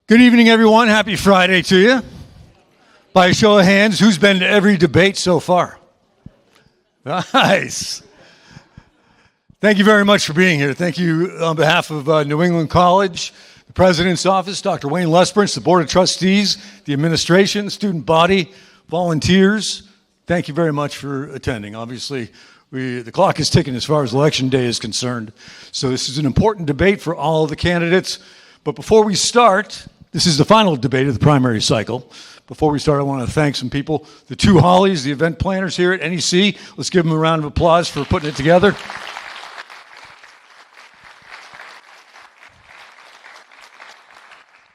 Good evening, everyone. Happy Friday to you. By a show of hands, who's been to every debate so far? Nice. Thank you very much for being here. Thank you on behalf of New England College, the President's Office, Dr. Wayne Lesperance, the Board of Trustees, the administration, the student body, volunteers. Thank you very much for attending. Obviously, the clock is ticking as far as Election Day is concerned. So this is an important debate for all of the candidates. But before we start, this is the final debate of the primary cycle. Before we start, I want to thank some people. The two Hollies, the event planners here at NEC. Let's give them a round of applause for putting it together.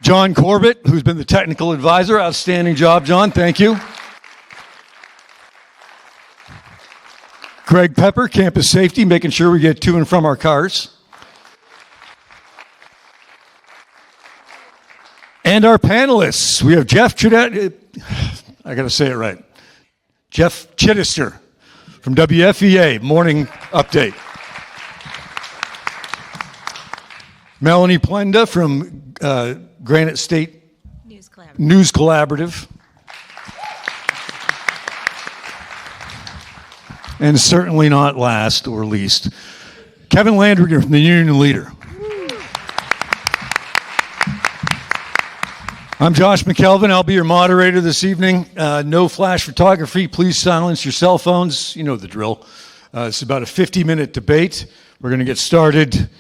John Corbett, who's been the technical advisor. Outstanding job, John. Thank you. Greg Pepper, campus safety, making sure we get to and from our cars. And our panelists, we have Jeff Chittister, I got to say it right, Jeff Chittister from WFEA, Morning Update. Melanie Plenda from Granite State News Collaborative. And certainly not last or least, Kevin Landrigan from the Union Leader. I'm Josh McKelvin. I'll be your moderator this evening. No flash photography. Please silence your cell phones. You know the drill. It's about a 50-minute debate. We're going to get started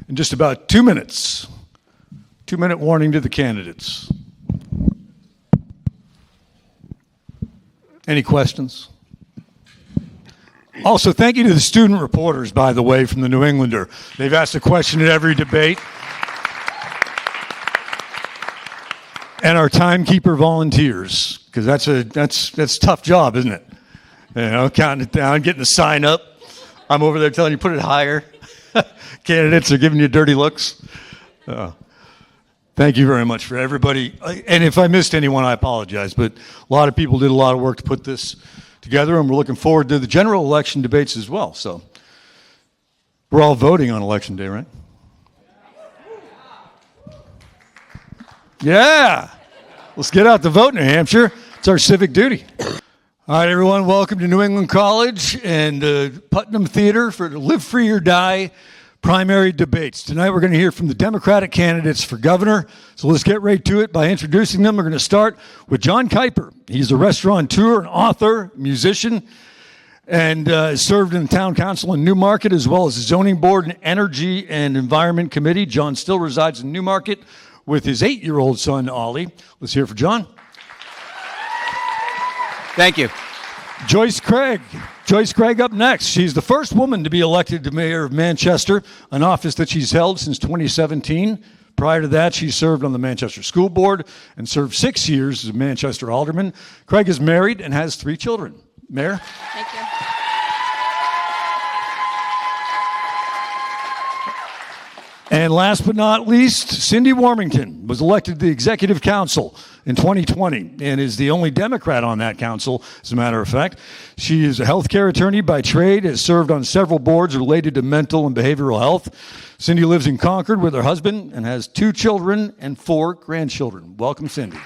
in just about 2 minutes. 2-minute warning to the candidates. Any questions? Also, thank you to the student reporters, by the way, from the New Englander. They've asked a question at every debate. And our timekeeper volunteers, because that's a tough job, isn't it? You know, counting it down, getting the sign up. I'm over there telling you, put it higher. Candidates are giving you dirty looks. Thank you very much for everybody. And if I missed anyone, I apologize. But a lot of people did a lot of work to put this together, and we're looking forward to the general election debates as well. So we're all voting on Election Day, right? Yeah. Let's get out the vote, New Hampshire. It's our civic duty. All right, everyone, welcome to New England College and Putnam Theater for the Live Free or Die primary debates. Tonight we're going to hear from the Democratic candidates for governor. So let's get right to it by introducing them. We're going to start with John Kuiper. He's a restaurateur, an author, musician, and served in the town council in Newmarket as well as the zoning board and energy and environment committee. John still resides in Newmarket with his 8-year-old son, Ollie. Let's hear it for John. Thank you. Joyce Craig. Joyce Craig up next. She's the first woman to be elected to mayor of Manchester, an office that she's held since 2017. Prior to that, she served on the Manchester School Board and served 6 years as a Manchester alderman. Craig is married and has 3 children. Mayor? Thank you. And last but not least, Cindy Warmington was elected to the Executive Council in 2020 and is the only Democrat on that council, as a matter of fact. She is a healthcare attorney by trade, has served on several boards related to mental and behavioral health. Cindy lives in Concord with her husband and has 2 children and 4 grandchildren. Welcome, Cindy.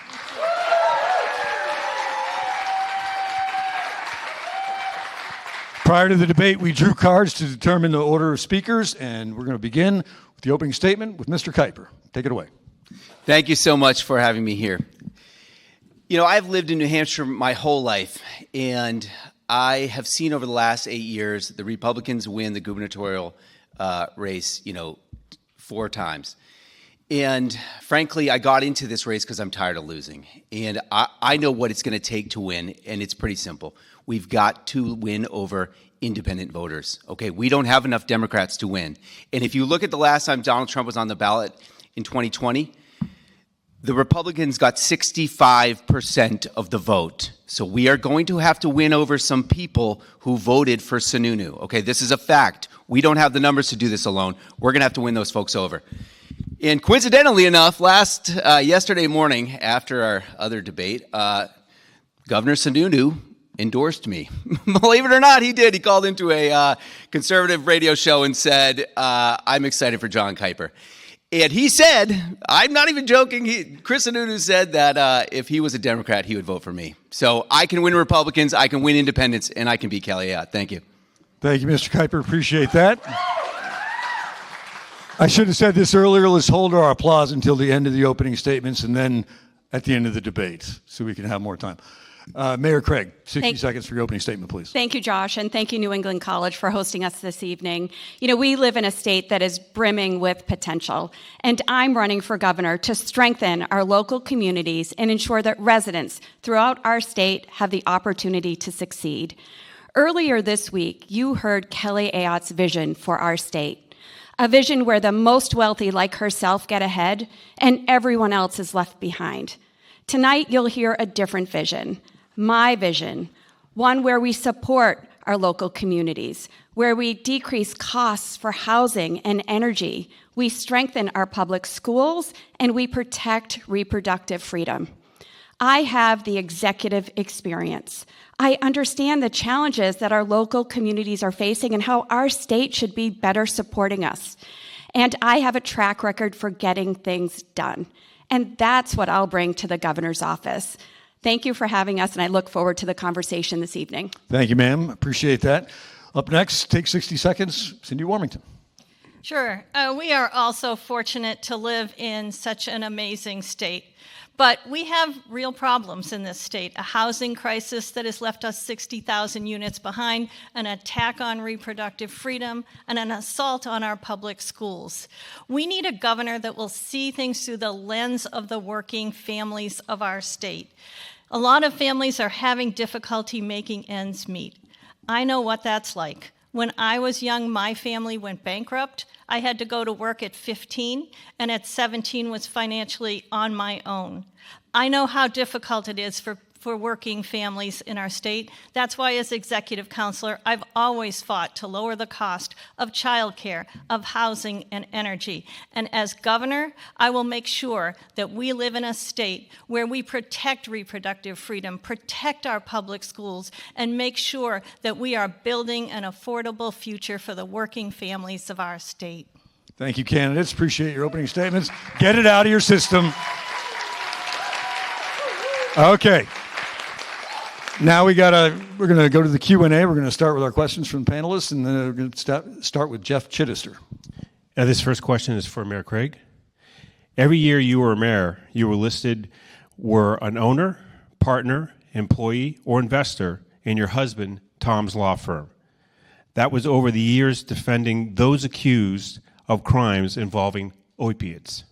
Prior to the debate, we drew cards to determine the order of speakers, and we're going to begin with the opening statement with Mr. Kuiper. Take it away. Thank you so much for having me here. You know, I've lived in New Hampshire my whole life, and I have seen over the last 8 years the Republicans win the gubernatorial race, 4 times. And frankly, I got into this race because I'm tired of losing. And I know what it's going to take to win, and it's pretty simple. We've got to win over independent voters. Okay, we don't have enough Democrats to win. And if you look at the last time Donald Trump was on the ballot in 2020, the Republicans got 65% of the vote. So we are going to have to win over some people who voted for Sununu. Okay, this is a fact. We don't have the numbers to do this alone. We're going to have to win those folks over. And coincidentally enough, yesterday morning after our other debate, Governor Sununu endorsed me. Believe it or not, he did. He called into a conservative radio show and said, I'm excited for John Kuiper. And he said, I'm not even joking, Chris Sununu said that if he was a Democrat, he would vote for me. So I can win Republicans, I can win independents, and I can beat Kelly out. Thank you. Thank you, Mr. Kuiper. Appreciate that. I should have said this earlier. Let's hold our applause until the end of the opening statements and then at the end of the debate so we can have more time. Mayor Craig, 60 seconds for your opening statement, please. Thank you, Josh, and thank you, New England College, for hosting us this evening. You know, we live in a state that is brimming with potential, and I'm running for governor to strengthen our local communities and ensure that residents throughout our state have the opportunity to succeed. Earlier this week, you heard Kelly Ayotte's vision for our state, a vision where the most wealthy like herself get ahead and everyone else is left behind. Tonight, you'll hear a different vision, my vision, one where we support our local communities, where we decrease costs for housing and energy, we strengthen our public schools, and we protect reproductive freedom. I have the executive experience. I understand the challenges that our local communities are facing and how our state should be better supporting us. And I have a track record for getting things done. And that's what I'll bring to the governor's office. Thank you for having us, and I look forward to the conversation this evening. Thank you, ma'am. Appreciate that. Up next, take 60 seconds, Cindy Warmington. Sure. We are also fortunate to live in such an amazing state. But we have real problems in this state, a housing crisis that has left us 60,000 units behind, an attack on reproductive freedom, and an assault on our public schools. We need a governor that will see things through the lens of the working families of our state. A lot of families are having difficulty making ends meet. I know what that's like. When I was young, my family went bankrupt. I had to go to work at 15, and at 17 was financially on my own. I know how difficult it is for working families in our state. That's why as executive counselor, I've always fought to lower the cost of childcare, of housing, and energy. And as governor, I will make sure that we live in a state where we protect reproductive freedom, protect our public schools, and make sure that we are building an affordable future for the working families of our state. Thank you, candidates. Appreciate your opening statements. Get it out of your system. Okay. Now we're going to go to the Q&A. We're going to start with our questions from panelists, and then we're going to start with Jeff Chittister. This first question is for Mayor Craig. Every year you were mayor, you were listed were an owner, partner, employee, or investor in your husband, Tom's law firm. That was over the years defending those accused of crimes involving opiates.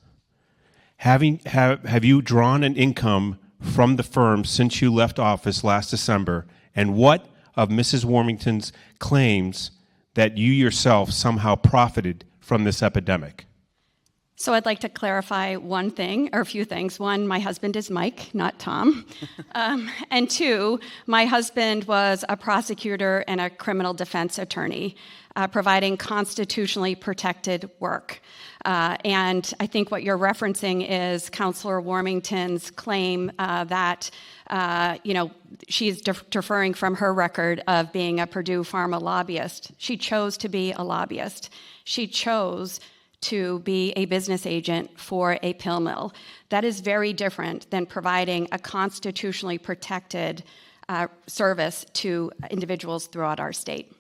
Have you drawn an income from the firm since you left office last December, and what of Mrs. Warmington's claims that you yourself somehow profited from this epidemic? So I'd like to clarify one thing, or a few things. One, my husband is Mike, not Tom. And two, my husband was a prosecutor and a criminal defense attorney, providing constitutionally protected work. And I think what you're referencing is Councilor Warmington's claim that, she's deferring from her record of being a Purdue Pharma lobbyist. She chose to be a lobbyist. She chose to be a business agent for a pill mill. That is very different than providing a constitutionally protected service to individuals throughout our state.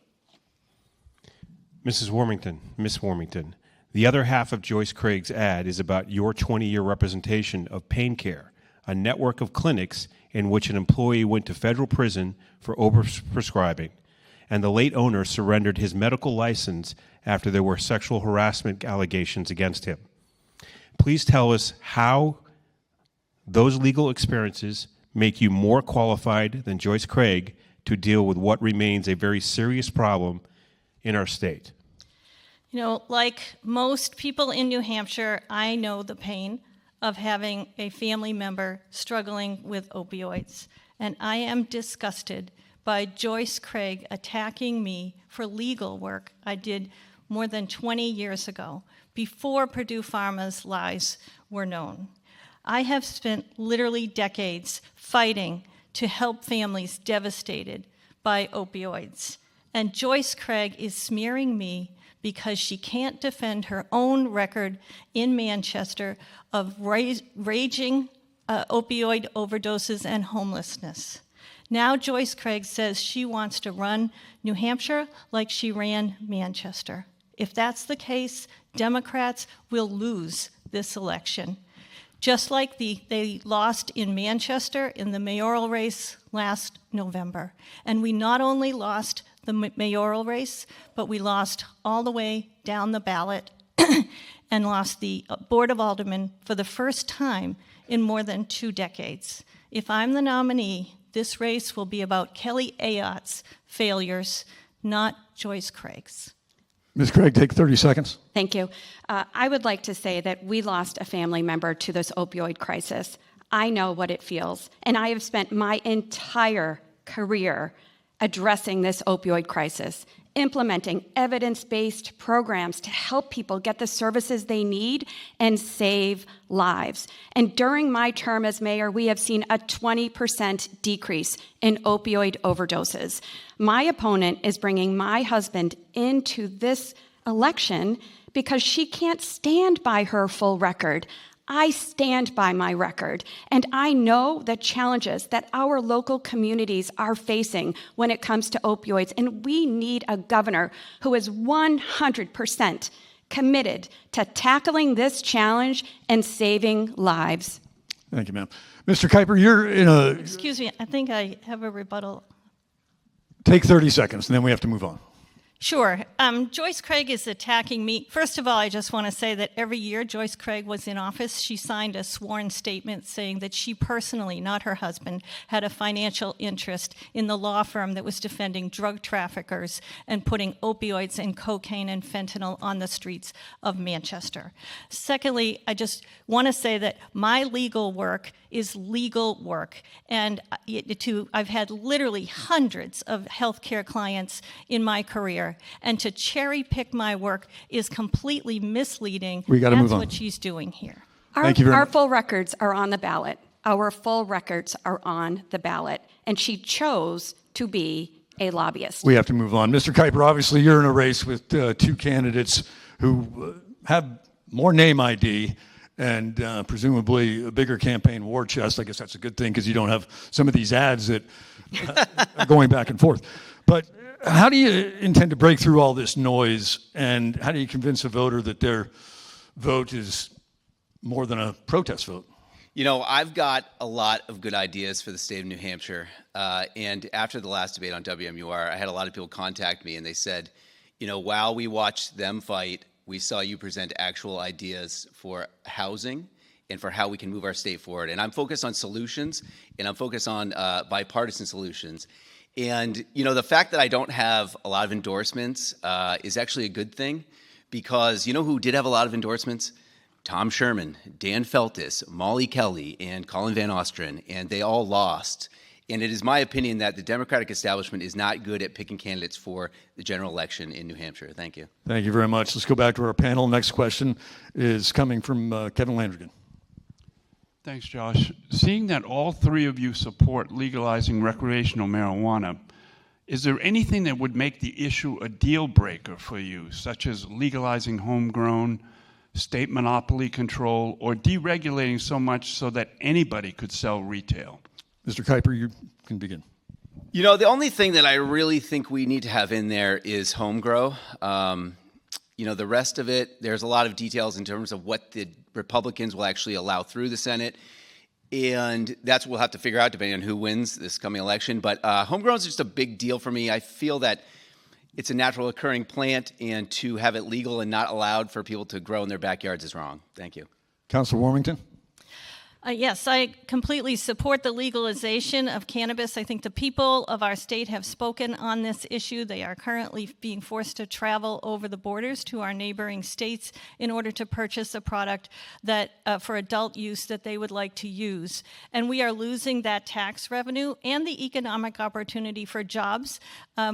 Miss Warmington, the other half of Joyce Craig's ad is about your 20-year representation of Pain Care, a network of clinics in which an employee went to federal prison for overprescribing, and the late owner surrendered his medical license after there were sexual harassment allegations against him. Please tell us how those legal experiences make you more qualified than Joyce Craig to deal with what remains a very serious problem in our state. You know, like most people in New Hampshire, I know the pain of having a family member struggling with opioids. And I am disgusted by Joyce Craig attacking me for legal work I did more than 20 years ago, before Purdue Pharma's lies were known. I have spent literally decades fighting to help families devastated by opioids. And Joyce Craig is smearing me because she can't defend her own record in Manchester of raging opioid overdoses and homelessness. Now Joyce Craig says she wants to run New Hampshire like she ran Manchester. If that's the case, Democrats will lose this election. Just like they lost in Manchester in the mayoral race last November. And we not only lost the mayoral race, but we lost all the way down the ballot and lost the Board of Aldermen for the first time in more than 2 decades. If I'm the nominee, this race will be about Kelly Ayotte's failures, not Joyce Craig's. Ms. Craig, take 30 seconds. Thank you. I would like to say that we lost a family member to this opioid crisis. I know what it feels, and I have spent my entire career addressing this opioid crisis, implementing evidence-based programs to help people get the services they need and save lives. And during my term as mayor, we have seen a 20% decrease in opioid overdoses. My opponent is bringing my husband into this election because she can't stand by her full record. I stand by my record, and I know the challenges that our local communities are facing when it comes to opioids, and we need a governor who is 100% committed to tackling this challenge and saving lives. Thank you, ma'am. Mr. Kuiper, you're in a... Excuse me, I think I have a rebuttal. Take 30 seconds, and then we have to move on. Sure. Joyce Craig is attacking me. First of all, I just want to say that every year Joyce Craig was in office, she signed a sworn statement saying that she personally, not her husband, had a financial interest in the law firm that was defending drug traffickers and putting opioids and cocaine and fentanyl on the streets of Manchester. Secondly, I just want to say that my legal work is legal work. And I've had literally hundreds of healthcare clients in my career. And to cherry pick my work is completely misleading. We got to move on. That's what she's doing here. Thank you very Our much. full records are on the ballot. Our full records are on the ballot. And she chose to be a lobbyist. We have to move on. Mr. Kuiper, obviously you're in a race with 2 candidates who have more name ID and presumably a bigger campaign war chest. I guess that's a good thing because you don't have some of these ads that are going back and forth. But how do you intend to break through all this noise, and how do you convince a voter that their vote is more than a protest vote? You know, I've got a lot of good ideas for the state of New Hampshire. And after the last debate on WMUR, I had a lot of people contact me and they said, you know, while we watched them fight, we saw you present actual ideas for housing and for how we can move our state forward. And I'm focused on solutions, and I'm focused on bipartisan solutions. And, you know, the fact that I don't have a lot of endorsements is actually a good thing, because you know who did have a lot of endorsements? Tom Sherman, Dan Feltus, Molly Kelly, and Colin Van Ostren, and they all lost. And it is my opinion that the Democratic establishment is not good at picking candidates for the general election in New Hampshire. Thank you. Thank you very much. Let's go back to our panel. Next question is coming from Kevin Landrigan. Thanks, Josh. Seeing that all 3 of you support legalizing recreational marijuana, is there anything that would make the issue a deal breaker for you, such as legalizing homegrown, state monopoly control, or deregulating so much so that anybody could sell retail? Mr. Kuiper, you can begin. You know, the only thing that I really think we need to have in there is home grow. You know, the rest of it, there's a lot of details in terms of what the Republicans will actually allow through the Senate. And that's what we'll have to figure out depending on who wins this coming election. But homegrown is just a big deal for me. I feel that it's a natural occurring plant, and to have it legal and not allowed for people to grow in their backyards is wrong. Thank you. Councilor Warmington? Yes, I completely support the legalization of cannabis. I think the people of our state have spoken on this issue. They are currently being forced to travel over the borders to our neighboring states in order to purchase a product that for adult use that they would like to use. And we are losing that tax revenue and the economic opportunity for jobs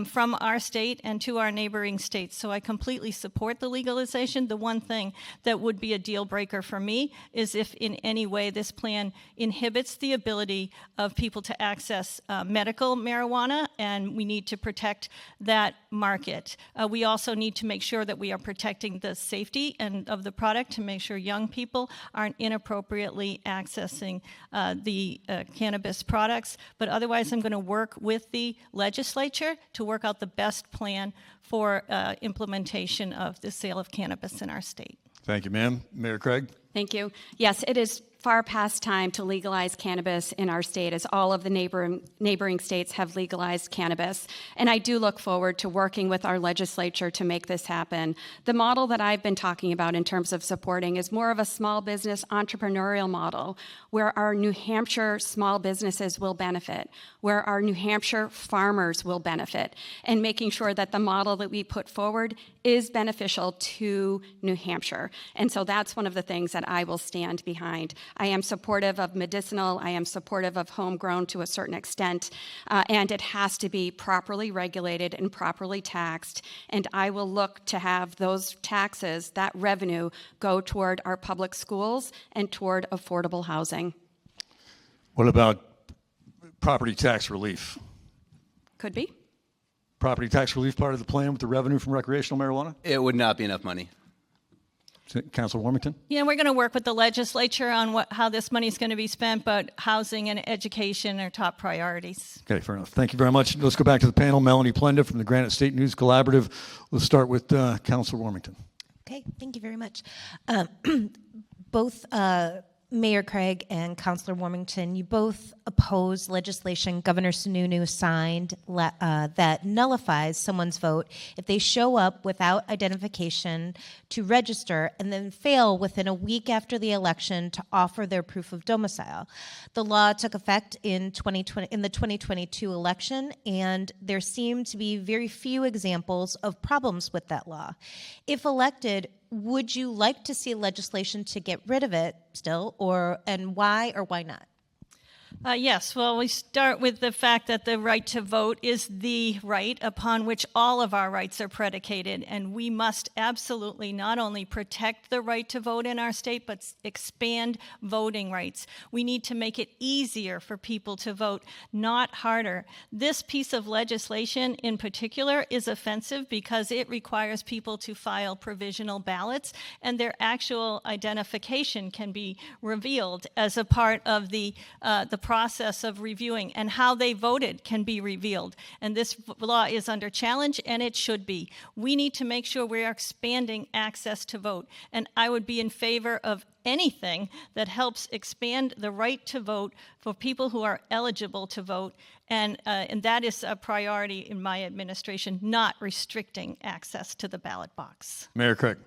from our state and to our neighboring states. So I completely support the legalization. The one thing that would be a deal breaker for me is if in any way this plan inhibits the ability of people to access medical marijuana, and we need to protect that market. We also need to make sure that we are protecting the safety of the product to make sure young people aren't inappropriately accessing the cannabis products. But otherwise, I'm going to work with the legislature to work out the best plan for implementation of the sale of cannabis in our state. Thank you, ma'am. Mayor Craig? Thank you. Yes, it is far past time to legalize cannabis in our state, as all of the neighboring states have legalized cannabis. And I do look forward to working with our legislature to make this happen. The model that I've been talking about in terms of supporting is more of a small business entrepreneurial model, where our New Hampshire small businesses will benefit, where our New Hampshire farmers will benefit, and making sure that the model that we put forward is beneficial to New Hampshire. And so that's one of the things that I will stand behind. I am supportive of medicinal, I am supportive of homegrown to a certain extent, and it has to be properly regulated and properly taxed, and I will look to have those taxes, that revenue, go toward our public schools and toward affordable housing. What about property tax relief? Could be. Property tax relief part of the plan with the revenue from recreational marijuana? It would not be enough money. Councilor Warmington? Yeah, we're going to work with the legislature on how this money is going to be spent, but housing and education are top priorities. Okay, fair enough. Thank you very much. Let's go back to the panel. Melanie Plenda from the Granite State News Collaborative. Let's start with Councilor Warmington. Okay, thank you very much. Both Mayor Craig and Councilor Warmington, you both oppose legislation Governor Sununu signed that nullifies someone's vote if they show up without identification to register and then fail within a week after the election to offer their proof of domicile. The law took effect in the 2022 election, and there seem to be very few examples of problems with that law. If elected, would you like to see legislation to get rid of it still, and why or why not? Yes, well, we start with the fact that the right to vote is the right upon which all of our rights are predicated, and we must absolutely not only protect the right to vote in our state, but expand voting rights. We need to make it easier for people to vote, not harder. This piece of legislation in particular is offensive because it requires people to file provisional ballots, and their actual identification can be revealed as a part of the process of reviewing, and how they voted can be revealed. And this law is under challenge, and it should be. We need to make sure we are expanding access to vote, and I would be in favor of anything that helps expand the right to vote for people who are eligible to vote, and that is a priority in my administration, not restricting access to the ballot box. Mayor Craig.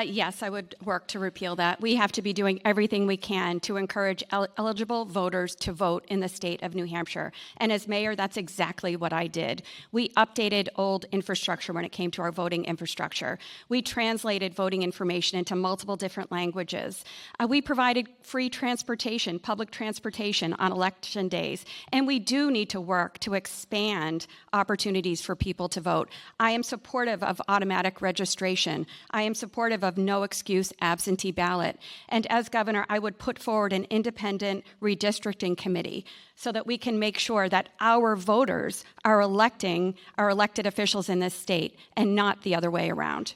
Yes, I would work to repeal that. We have to be doing everything we can to encourage eligible voters to vote in the state of New Hampshire. And as mayor, that's exactly what I did. We updated old infrastructure when it came to our voting infrastructure. We translated voting information into multiple different languages. We provided free transportation, public transportation on election days. And we do need to work to expand opportunities for people to vote. I am supportive of automatic registration. I am supportive of no excuse absentee ballot. And as governor, I would put forward an independent redistricting committee so that we can make sure that our voters are electing our elected officials in this state and not the other way around.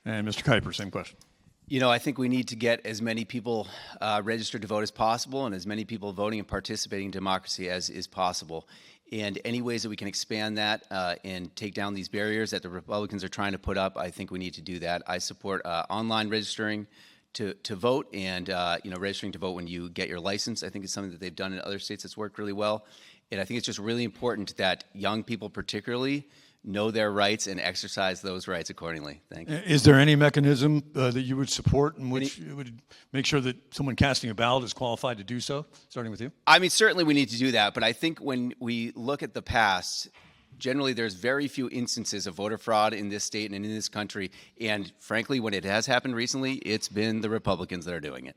And Mr. Kuiper, same question. You know, I think we need to get as many people registered to vote as possible, and as many people voting and participating in democracy as is possible. And any ways that we can expand that and take down these barriers that the Republicans are trying to put up, I think we need to do that. I support online registering to vote, and registering to vote when you get your license. I think it's something that they've done in other states that's worked really well. And I think it's just really important that young people particularly know their rights and exercise those rights accordingly. Thank you. Is there any mechanism that you would support in which it would make sure that someone casting a ballot is qualified to do so, starting with you? I mean, certainly we need to do that, but I think when we look at the past, generally there's very few instances of voter fraud in this state and in this country, and frankly, when it has happened recently, it's been the Republicans that are doing it.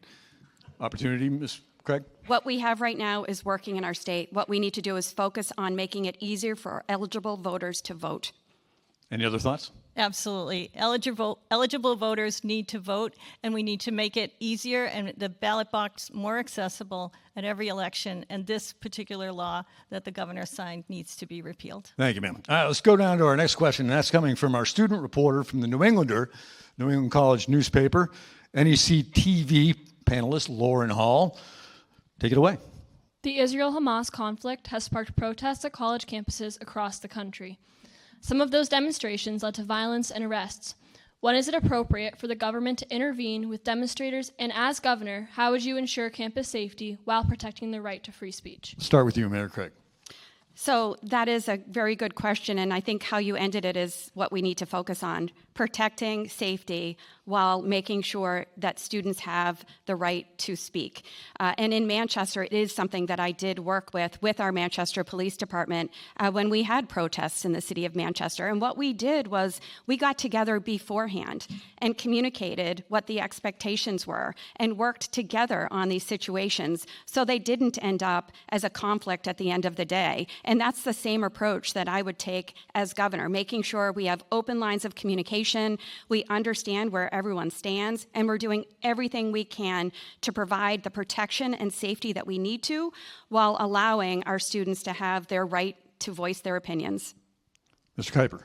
Opportunity, Ms. Craig? What we have right now is working in our state. What we need to do is focus on making it easier for eligible voters to vote. Any other thoughts? Absolutely. Eligible voters need to vote, and we need to make it easier and the ballot box more accessible at every election. And this particular law that the governor signed needs to be repealed. Thank you, ma'am. All right, let's go down to our next question, and that's coming from our student reporter from the New Englander, New England College newspaper, NEC TV panelist Lauren Hall. Take it away. The Israel-Hamas conflict has sparked protests at college campuses across the country. Some of those demonstrations led to violence and arrests. When is it appropriate for the government to intervene with demonstrators? And as governor, how would you ensure campus safety while protecting the right to free speech? Start with you, Mayor Craig. So that is a very good question, and I think how you ended it is what we need to focus on, protecting safety while making sure that students have the right to speak. And in Manchester, it is something that I did work with our Manchester Police Department when we had protests in the city of Manchester. And what we did was we got together beforehand and communicated what the expectations were and worked together on these situations so they didn't end up as a conflict at the end of the day. And that's the same approach that I would take as governor, making sure we have open lines of communication, we understand where everyone stands, and we're doing everything we can to provide the protection and safety that we need to while allowing our students to have their right to voice their opinions. Mr. Kuiper.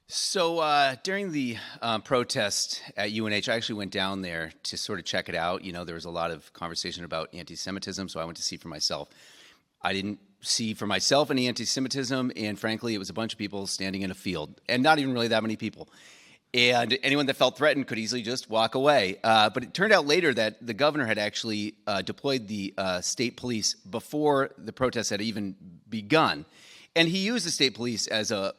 So during the protest at UNH, I actually went down there to sort of check it out. You know, there was a lot of conversation about anti-Semitism, so I went to see for myself. I didn't see for myself any anti-Semitism, and frankly, it was a bunch of people standing in a field, and not even really that many people. And anyone that felt threatened could easily just walk away. But it turned out later that the governor had actually deployed the state police before the protests had even begun. And he used the state police as a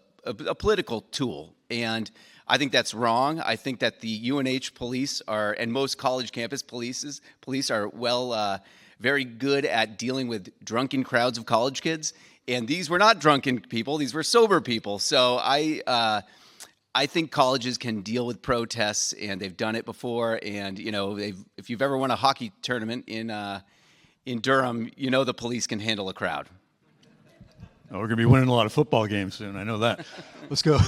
political tool. And I think that's wrong. I think that the UNH police are, and most college campus police are very good at dealing with drunken crowds of college kids. And these were not drunken people. These were sober people. So I think colleges can deal with protests, and they've done it before. And, you know, if you've ever won a hockey tournament in Durham, you know the police can handle a crowd. Oh, we're going to be winning a lot of football games soon. I know that. Let's go.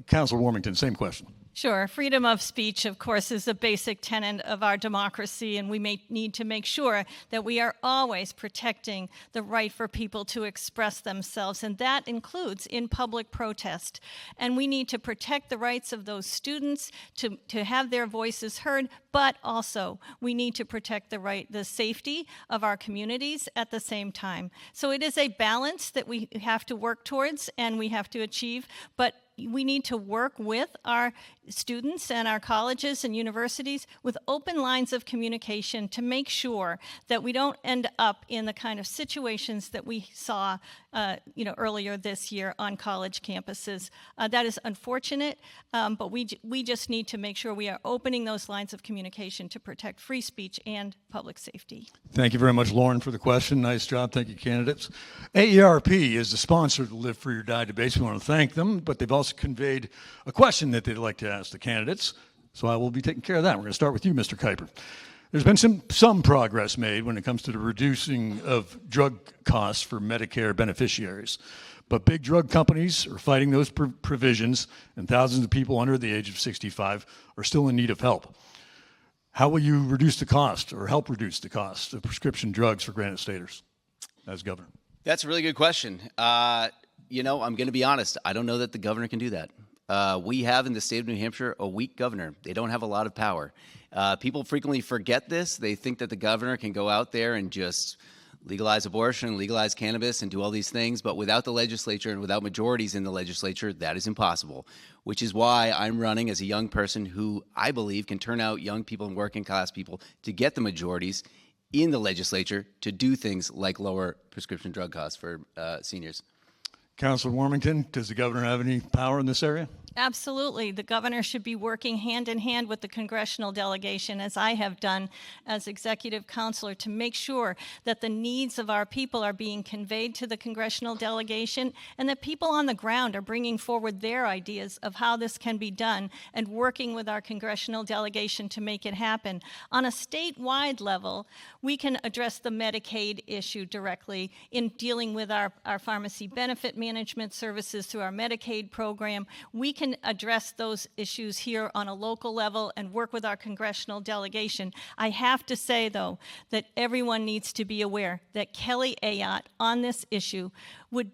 Councilor Warmington, same question. Sure. Freedom of speech, of course, is a basic tenet of our democracy, and we may need to make sure that we are always protecting the right for people to express themselves, and that includes in public protest. And we need to protect the rights of those students to have their voices heard, but also we need to protect the safety of our communities at the same time. So it is a balance that we have to work towards and we have to achieve, but we need to work with our students and our colleges and universities with open lines of communication to make sure that we don't end up in the kind of situations that we saw earlier this year on college campuses. That is unfortunate, but we just need to make sure we are opening those lines of communication to protect free speech and public safety. Thank you very much, Lauren, for the question. Nice job. Thank you, candidates. AERP is the sponsor of the Live Free or Die debates. We want to thank them, but they've also conveyed a question that they'd like to ask the candidates. So I will be taking care of that. We're going to start with you, Mr. Kuiper. There's been some progress made when it comes to the reducing of drug costs for Medicare beneficiaries. But big drug companies are fighting those provisions, and thousands of people under the age of 65 are still in need of help. How will you reduce the cost or help reduce the cost of prescription drugs for Granite Staters as governor? That's a really good question. I'm going to be honest. I don't know that the governor can do that. We have in the state of New Hampshire a weak governor. They don't have a lot of power. People frequently forget this. They think that the governor can go out there and just legalize abortion, legalize cannabis, and do all these things. But without the legislature and without majorities in the legislature, that is impossible, which is why I'm running as a young person who I believe can turn out young people and working class people to get the majorities in the legislature to do things like lower prescription drug costs for seniors. Councilor Warmington, does the governor have any power in this area? Absolutely. The governor should be working hand in hand with the congressional delegation, as I have done as executive counselor, to make sure that the needs of our people are being conveyed to the congressional delegation and that people on the ground are bringing forward their ideas of how this can be done and working with our congressional delegation to make it happen. On a statewide level, we can address the Medicaid issue directly in dealing with our pharmacy benefit management services through our Medicaid program. We can can address those issues here on a local level and work with our congressional delegation. I have to say, though, that everyone needs to be aware that Kelly Ayotte on this issue would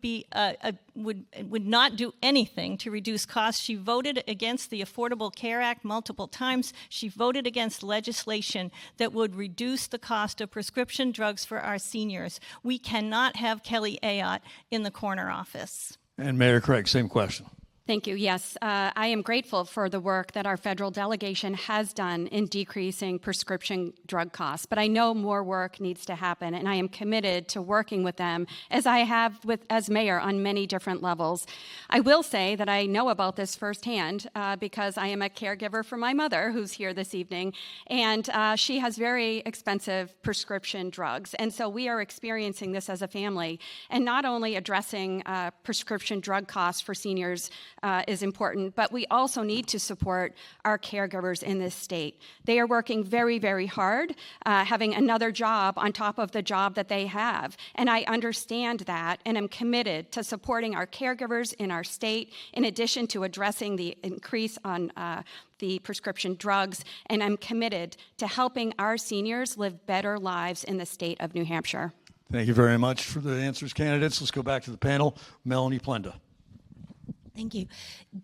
not do anything to reduce costs. She voted against the Affordable Care Act multiple times. She voted against legislation that would reduce the cost of prescription drugs for our seniors. We cannot have Kelly Ayotte in the corner office. And Mayor Craig, same question. Thank you. Yes, I am grateful for the work that our federal delegation has done in decreasing prescription drug costs, but I know more work needs to happen, and I am committed to working with them, as I have as mayor on many different levels. I will say that I know about this firsthand because I am a caregiver for my mother, who's here this evening, and she has very expensive prescription drugs, and so we are experiencing this as a family, and not only addressing prescription drug costs for seniors is important, but we also need to support our caregivers in this state. They are working very, very hard, having another job on top of the job that they have. And I understand that, and I'm committed to supporting our caregivers in our state, in addition to addressing the increase on the prescription drugs. And I'm committed to helping our seniors live better lives in the state of New Hampshire. Thank you very much for the answers, candidates. Let's go back to the panel. Melanie Plenda. Thank you.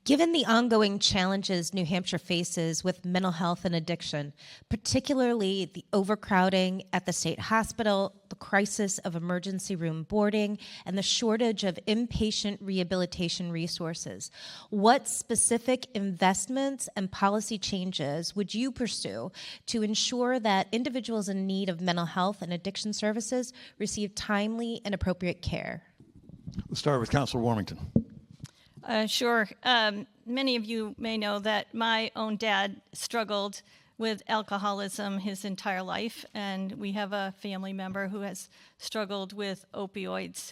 Given the ongoing challenges New Hampshire faces with mental health and addiction, particularly the overcrowding at the state hospital, the crisis of emergency room boarding, and the shortage of inpatient rehabilitation resources, what specific investments and policy changes would you pursue to ensure that individuals in need of mental health and addiction services receive timely and appropriate care? Let's start with Councilor Warmington. Sure. Many of you may know that my own dad struggled with alcoholism his entire life, and we have a family member who has struggled with opioids.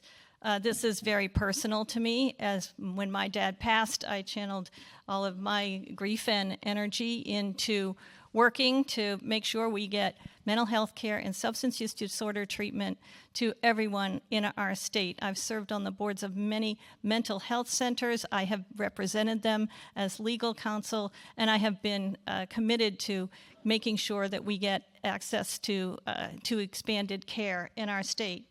This is very personal to me, as when my dad passed, I channeled all of my grief and energy into working to make sure we get mental health care and substance use disorder treatment to everyone in our state. I've served on the boards of many mental health centers. I have represented them as legal counsel, and I have been committed to making sure that we get access to expanded care in our state.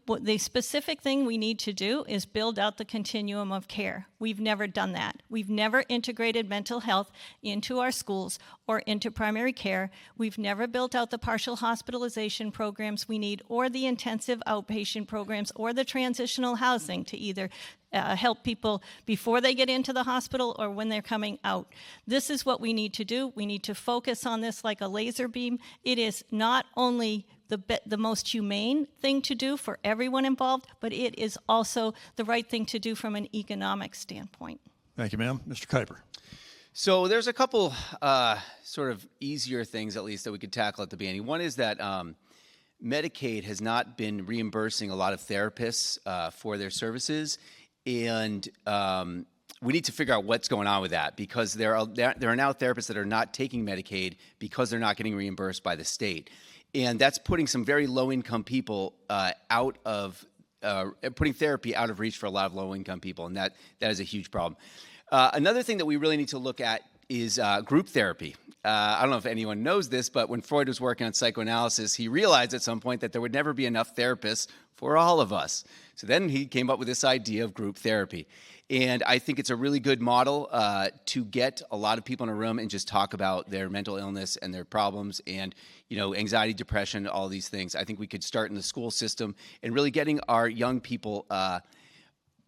The specific thing we need to do is build out the continuum of care. We've never done that. We've never integrated mental health into our schools or into primary care. We've never built out the partial hospitalization programs we need, or the intensive outpatient programs, or the transitional housing to either help people before they get into the hospital or when they're coming out. This is what we need to do. We need to focus on this like a laser beam. It is not only the most humane thing to do for everyone involved, but it is also the right thing to do from an economic standpoint. Thank you, ma'am. Mr. Kuiper. So there's a couple sort of easier things, at least, that we could tackle at the beginning. One is that Medicaid has not been reimbursing a lot of therapists for their services, and we need to figure out what's going on with that, because there are now therapists that are not taking Medicaid because they're not getting reimbursed by the state. And that's putting some very low-income people putting therapy out of reach for a lot of low-income people, and that is a huge problem. Another thing that we really need to look at is group therapy. I don't know if anyone knows this, but when Freud was working on psychoanalysis, he realized at some point that there would never be enough therapists for all of us. So then he came up with this idea of group therapy. And I think it's a really good model to get a lot of people in a room and just talk about their mental illness and their problems and, anxiety, depression, all these things. I think we could start in the school system and really getting our young people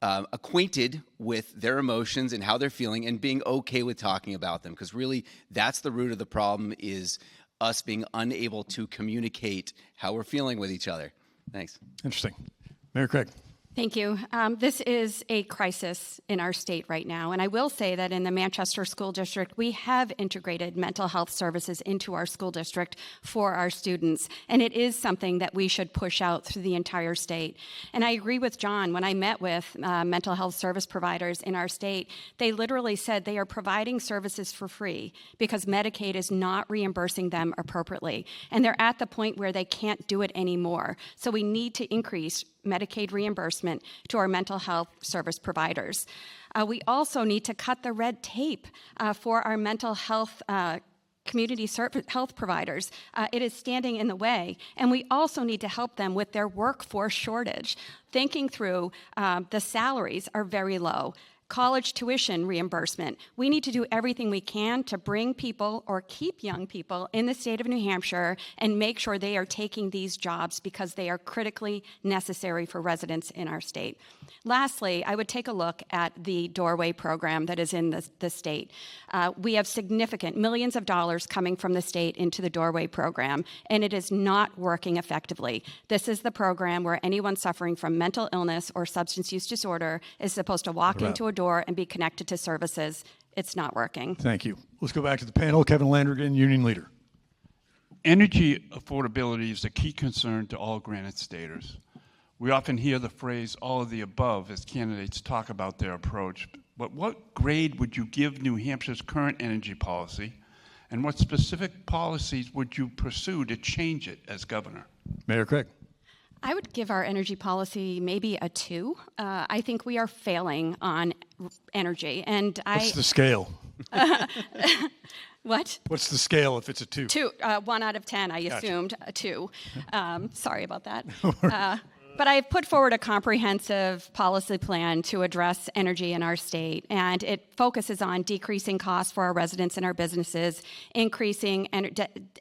acquainted with their emotions and how they're feeling and being okay with talking about them, because really that's the root of the problem, is us being unable to communicate how we're feeling with each other. Thanks. Interesting. Mayor Craig. Thank you. This is a crisis in our state right now, and I will say that in the Manchester School District, we have integrated mental health services into our school district for our students, and it is something that we should push out through the entire state. And I agree with John. When I met with mental health service providers in our state, they literally said they are providing services for free because Medicaid is not reimbursing them appropriately, and they're at the point where they can't do it anymore. So we need to increase Medicaid reimbursement to our mental health service providers. We also need to cut the red tape for our mental health community health providers. It is standing in the way. And we also need to help them with their workforce shortage. Thinking through the salaries are very low. College tuition reimbursement. We need to do everything we can to bring people or keep young people in the state of New Hampshire and make sure they are taking these jobs because they are critically necessary for residents in our state. Lastly, I would take a look at the doorway program that is in the state. We have significant millions of dollars coming from the state into the doorway program, and it is not working effectively. This is the program where anyone suffering from mental illness or substance use disorder is supposed to walk into a door and be connected to services. It's not working. Thank you. Let's go back to the panel. Kevin Landrigan, Union Leader. Energy affordability is a key concern to all Granite Staters. We often hear the phrase all of the above as candidates talk about their approach, but what grade would you give New Hampshire's current energy policy, and what specific policies would you pursue to change it as governor? Mayor Craig. I would give our energy policy maybe a 2. I think we are failing on energy, and What's the scale? What? What's the scale if it's a 2? 2, 1 out of 10, I Gotcha. assumed a 2. Sorry about that. But I've put forward a comprehensive policy plan to address energy in our state, and it focuses on decreasing costs for our residents and our businesses, increasing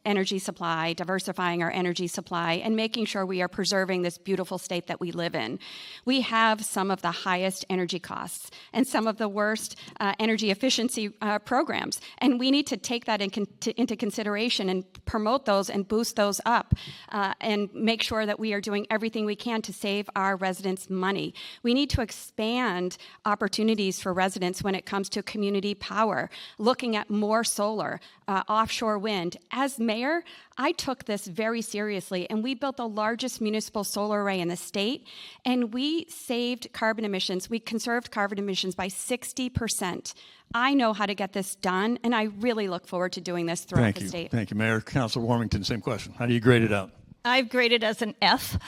energy supply, diversifying our energy supply, and making sure we are preserving this beautiful state that we live in. We have some of the highest energy costs and some of the worst energy efficiency programs, and we need to take that into consideration and promote those and boost those up and make sure that we are doing everything we can to save our residents money. We need to expand opportunities for residents when it comes to community power, looking at more solar, offshore wind. As mayor, I took this very seriously, and we built the largest municipal solar array in the state, and we saved carbon emissions. We conserved carbon emissions by 60%. I know how to get this done, and I really look forward to doing this throughout the state. Thank you, Mayor. Councilor Warmington, same question. How do you grade it out? I've graded as an F.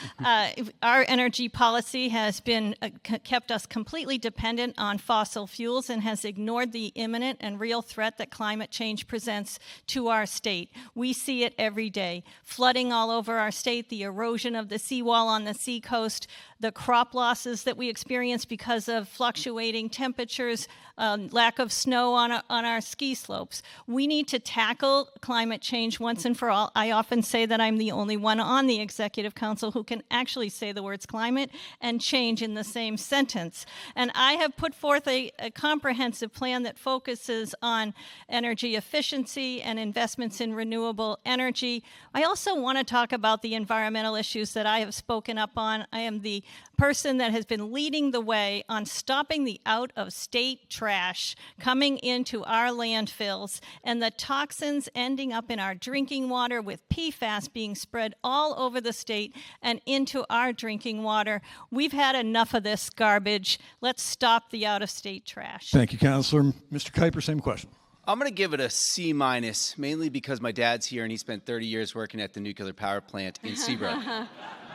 Our energy policy has been kept us completely dependent on fossil fuels and has ignored the imminent and real threat that climate change presents to our state. We see it every day. Flooding all over our state, the erosion of the seawall on the seacoast, the crop losses that we experience because of fluctuating temperatures, lack of snow on our ski slopes. We need to tackle climate change once and for all. I often say that I'm the only one on the Executive Council who can actually say the words climate and change in the same sentence. And I have put forth a comprehensive plan that focuses on energy efficiency and investments in renewable energy. I also want to talk about the environmental issues that I have spoken up on. I am the person that has been leading the way on stopping the out-of-state trash coming into our landfills and the toxins ending up in our drinking water with PFAS being spread all over the state and into our drinking water. We've had enough of this garbage. Let's stop the out-of-state trash. Thank you, Councilor. Mr. Kuiper, same question. I'm going to give it a C-, mainly because my dad's here and he spent 30 years working at the nuclear power plant in Seabrook.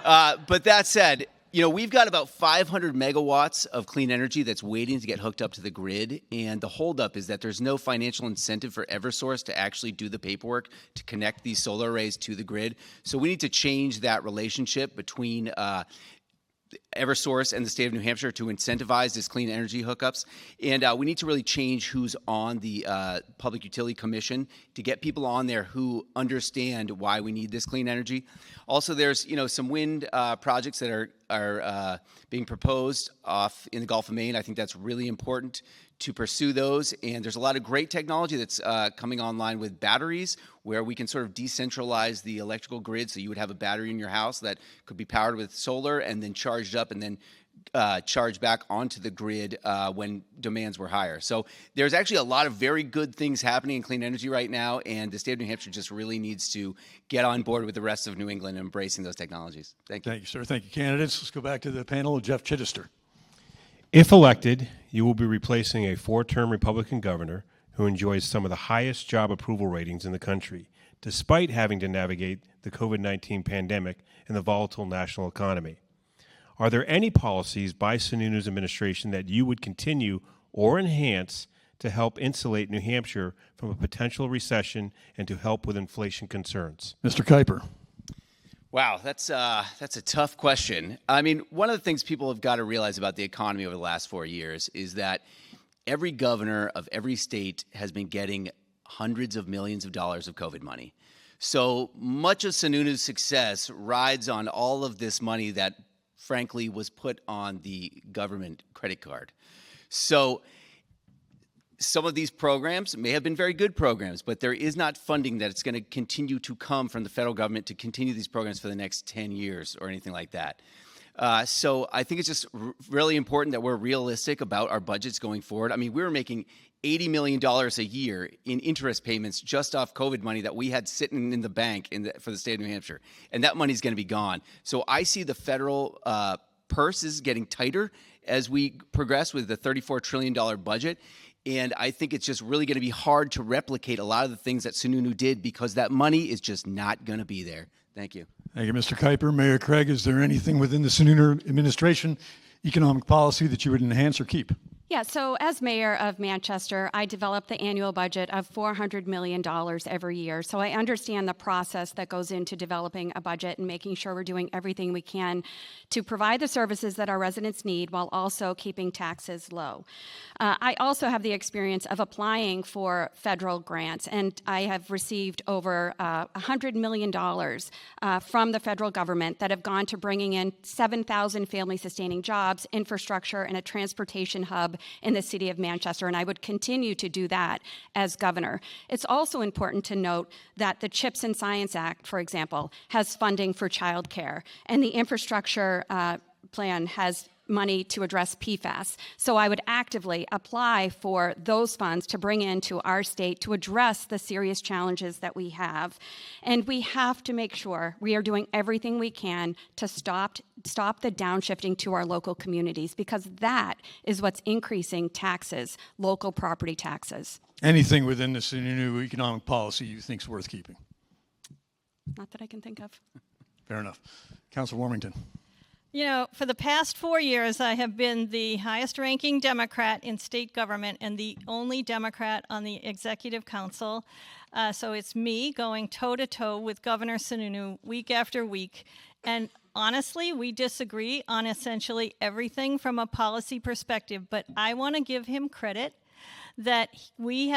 But that said, we've got about 500 megawatts of clean energy that's waiting to get hooked up to the grid, and the holdup is that there's no financial incentive for Eversource to actually do the paperwork to connect these solar arrays to the grid. So we need to change that relationship between Eversource and the state of New Hampshire to incentivize this clean energy hookups. And we need to really change who's on the Public Utility Commission to get people on there who understand why we need this clean energy. Also, there's some wind projects that are being proposed off in the Gulf of Maine. I think that's really important to pursue those. And there's a lot of great technology that's coming online with batteries, where we can sort of decentralize the electrical grid. So you would have a battery in your house that could be powered with solar and then charged up and then charged back onto the grid when demands were higher. So there's actually a lot of very good things happening in clean energy right now, and the state of New Hampshire just really needs to get on board with the rest of New England and embracing those technologies. Thank you. Thank you, sir. Thank you, candidates. Let's go back to the panel. Jeff Chittister. If elected, you will be replacing a 4-term Republican governor who enjoys some of the highest job approval ratings in the country, despite having to navigate the COVID-19 pandemic and the volatile national economy. Are there any policies by Sununu's administration that you would continue or enhance to help insulate New Hampshire from a potential recession and to help with inflation concerns? Mr. Kuiper. Wow, that's a tough question. I mean, one of the things people have got to realize about the economy over the last 4 years is that every governor of every state has been getting hundreds of millions of dollars of COVID money. So much of Sununu's success rides on all of this money that, frankly, was put on the government credit card. So some of these programs may have been very good programs, but there is not funding that it's going to continue to come from the federal government to continue these programs for the next 10 years or anything like that. So I think it's just really important that we're realistic about our budgets going forward. I mean, we were making $80 million a year in interest payments just off COVID money that we had sitting in the bank for the state of New Hampshire. And that money's going to be gone. So I see the federal purse is getting tighter as we progress with the $34 trillion budget. And I think it's just really going to be hard to replicate a lot of the things that Sununu did because that money is just not going to be there. Thank you. Thank you, Mr. Kuiper. Mayor Craig, is there anything within the Sununu administration economic policy that you would enhance or keep? Yeah, so as mayor of Manchester, I develop the annual budget of $400 million every year. So I understand the process that goes into developing a budget and making sure we're doing everything we can to provide the services that our residents need while also keeping taxes low. I also have the experience of applying for federal grants, and I have received over $100 million from the federal government that have gone to bringing in 7,000 family-sustaining jobs, infrastructure, and a transportation hub in the city of Manchester, and I would continue to do that as governor. It's also important to note that the CHIPS and Science Act, for example, has funding for childcare, and the infrastructure plan has money to address PFAS. So I would actively apply for those funds to bring into our state to address the serious challenges that we have. And we have to make sure we are doing everything we can to stop the downshifting to our local communities, because that is what's increasing taxes, local property taxes. Anything within the Sununu economic policy you think is worth keeping? Not that I can think of. Fair enough. Councilor Warmington. You know, for the past 4 years, I have been the highest-ranking Democrat in state government and the only Democrat on the Executive Council. So it's me going toe-to-toe with Governor Sununu week after week. And honestly, we disagree on essentially everything from a policy perspective, but I want to give him credit that he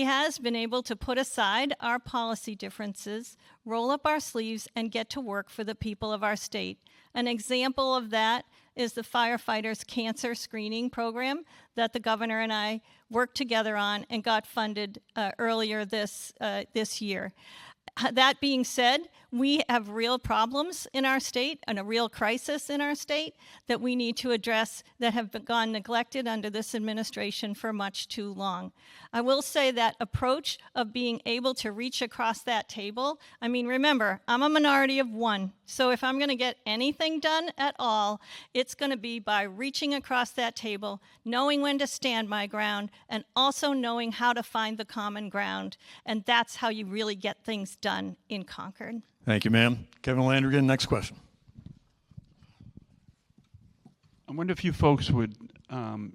has been able to put aside our policy differences, roll up our sleeves, and get to work for the people of our state. An example of that is the firefighters' cancer screening program that the governor and I worked together on and got funded earlier this year. That being said, we have real problems in our state and a real crisis in our state that we need to address that have gone neglected under this administration for much too long. I will say that approach of being able to reach across that table, I mean, remember, I'm a minority of one, so if I'm going to get anything done at all, it's going to be by reaching across that table, knowing when to stand my ground, and also knowing how to find the common ground, and that's how you really get things done in Concord. Thank you, ma'am. Kevin Landrigan, next question. I wonder if you folks would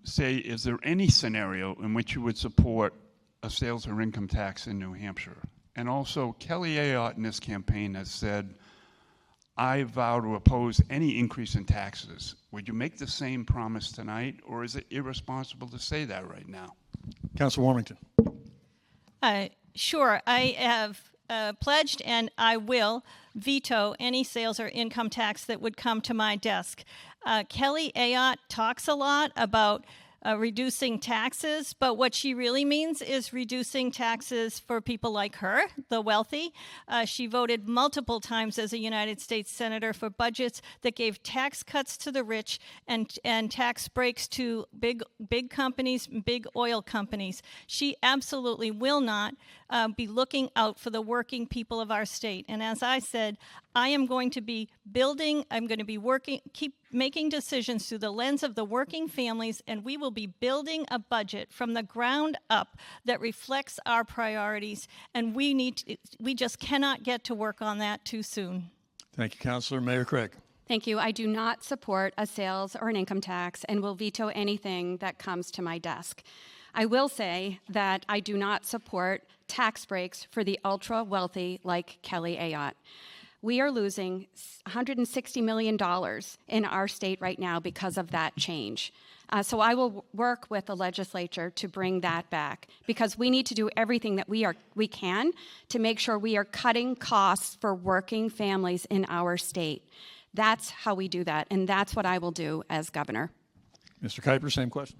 say, is there any scenario in which you would support a sales or income tax in New Hampshire? And also, Kelly Ayotte in this campaign has said, I vow to oppose any increase in taxes. Would you make the same promise tonight, or is it irresponsible to say that right now? Councilor Warmington. Sure, I have pledged and I will veto any sales or income tax that would come to my desk. Kelly Ayotte talks a lot about reducing taxes, but what she really means is reducing taxes for people like her, the wealthy. She voted multiple times as a United States Senator for budgets that gave tax cuts to the rich and tax breaks to big companies, big oil companies. She absolutely will not be looking out for the working people of our state. And as I said, I am going to be keep making decisions through the lens of the working families, and we will be building a budget from the ground up that reflects our priorities, and we just cannot get to work on that too soon. Thank you, Councilor. Mayor Craig. Thank you. I do not support a sales or an income tax and will veto anything that comes to my desk. I will say that I do not support tax breaks for the ultra wealthy like Kelly Ayotte. We are losing $160 million in our state right now because of that change. So I will work with the legislature to bring that back, because we need to do everything that we can to make sure we are cutting costs for working families in our state. That's how we do that, and that's what I will do as governor. Mr. Kuiper, same question.